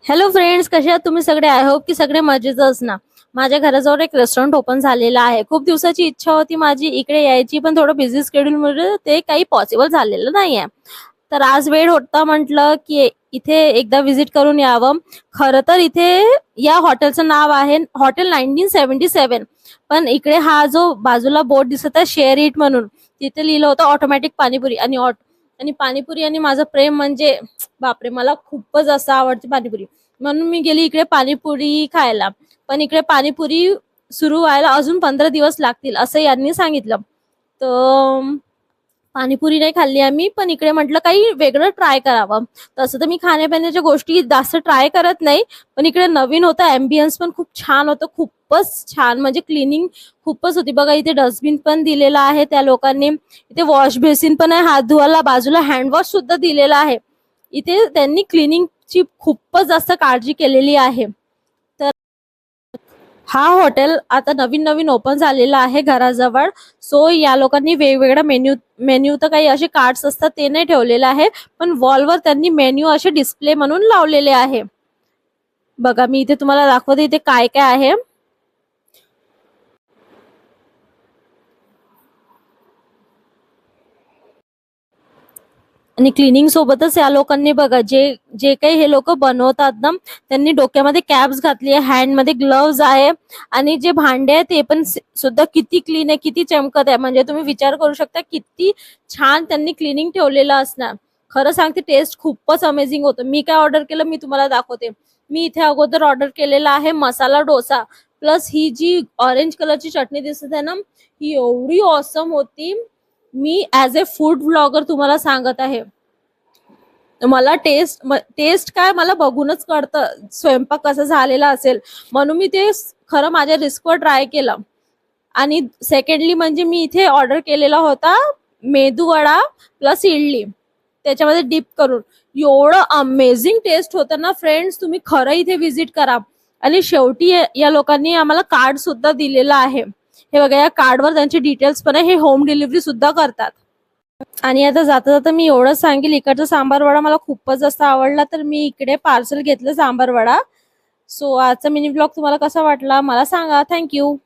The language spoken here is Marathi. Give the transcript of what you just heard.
हॅलो फ्रेंड्स, कसे आहात तुम्ही सगळे? आय होप की सगळे मजेत असणार. माझ्या घराजवळ एक रेस्टॉरंट ओपन झालेलं आहे. खूप दिवसाची इच्छा होती माझी इकडे यायची, पण थोडं बिझी शेड्यूलमुळे ते काही पॉसिबल झालेलं नाहीये. तर आज वेळ होता, म्हटलं की इथे एकदा व्हिजिट करून यावं. खरं तर इथे या हॉटेलचं नाव आहे हॉटेल 1977. पण इकडे हा जो बाजूला बोर्ड दिसत आहे शेअर इट म्हणून, तिथे लिहिलं होतं ऑटोमॅटिक पाणीपुरी. आणि पाणीपुरी आणि माझं प्रेम म्हणजे बापरे, मला खूपच जास्त आवडते पाणीपुरी. म्हणून मी गेली इकडे पाणीपुरी खायला. पण इकडे पाणीपुरी सुरू व्हायला अजून 15 दिवस लागतील असं यांनी सांगितलं. तर पाणीपुरी नाही खाल्ली आम्ही, पण इकडे म्हटलं काही वेगळं ट्राय करावं. तसं तर मी खाण्यापिण्याच्या गोष्टी जास्त ट्राय करत नाही, पण इकडे नवीन होतं. अँबियन्स पण खूप छान होतं, खूपच छान. म्हणजे क्लिनिंग खूपच होती. बघा इथे डस्टबिन पण दिलेला आहे त्या लोकांनी. इथे वॉश बेसिन पण आहे, हात धुवायला बाजूला हँडवॉश सुद्धा दिलेला आहे. इथे त्यांनी क्लिनिंगची खूपच जास्त काळजी केलेली आहे. तर हा हॉटेल आता नवीन नवीन ओपन झालेला आहे घराजवळ. सो या लोकांनी वेगवेगळ्या मेन्यू मेन्यू तर काही असे कार्ड्स असतात ते नाही ठेवलेले आहे, पण वॉलवर त्यांनी मेन्यू असे डिस्प्ले म्हणून लावलेले आहे. बघा मी इथे तुम्हाला दाखवते इथे काय काय आहे. आणि क्लिनिंग सोबतच या लोकांनी बघा जे जे काही हे लोक बनवतात ना, त्यांनी डोक्यामध्ये कॅप्स घातली आहे, हँड मध्ये ग्लोव्ज आहे. आणि जे भांडे आहे ते पण सुद्धा किती क्लीन आहे, किती चमकत आहे. म्हणजे तुम्ही विचार करू शकता किती छान त्यांनी क्लिनिंग ठेवलेलं असणार. खरं सांगते टेस्ट खूपच अमेझिंग होतं. मी काय ऑर्डर केलं मी तुम्हाला दाखवते. मी इथे अगोदर ऑर्डर केलेला आहे मसाला डोसा, प्लस ही जी ऑरेंज कलरची चटणी दिसत आहे ना, ही एवढी ऑसम होती. मी ऍज अ फूड ब्लॉगर तुम्हाला सांगत आहे. मला टेस्ट काय मला बघूनच कळतं स्वयंपाक कसा झालेला असेल. म्हणून मी ते खरं माझ्या रिस्कवर ट्राय केलं. आणि सेकंडली म्हणजे मी इथे ऑर्डर केलेला होता मेदू वडा प्लस इडली त्याच्यामध्ये डिप करून. एवढं अमेझिंग टेस्ट होतं ना फ्रेंड्स, तुम्ही खरं इथे व्हिजिट करा. आणि शेवटी या लोकांनी आम्हाला कार्ड सुद्धा दिलेलं आहे. हे बघा या कार्डवर त्यांचे डिटेल्स पण आहे. हे होम डिलिव्हरी सुद्धा करतात. आणि आता जाता जाता मी एवढंच सांगेल, इकडचा सांबार वडा मला खूपच जास्त आवडला, तर मी इकडे पार्सल घेतलं सांबार वडा. सो आजचा मिनी ब्लॉग तुम्हाला कसा वाटला मला सांगा. थँक्यू.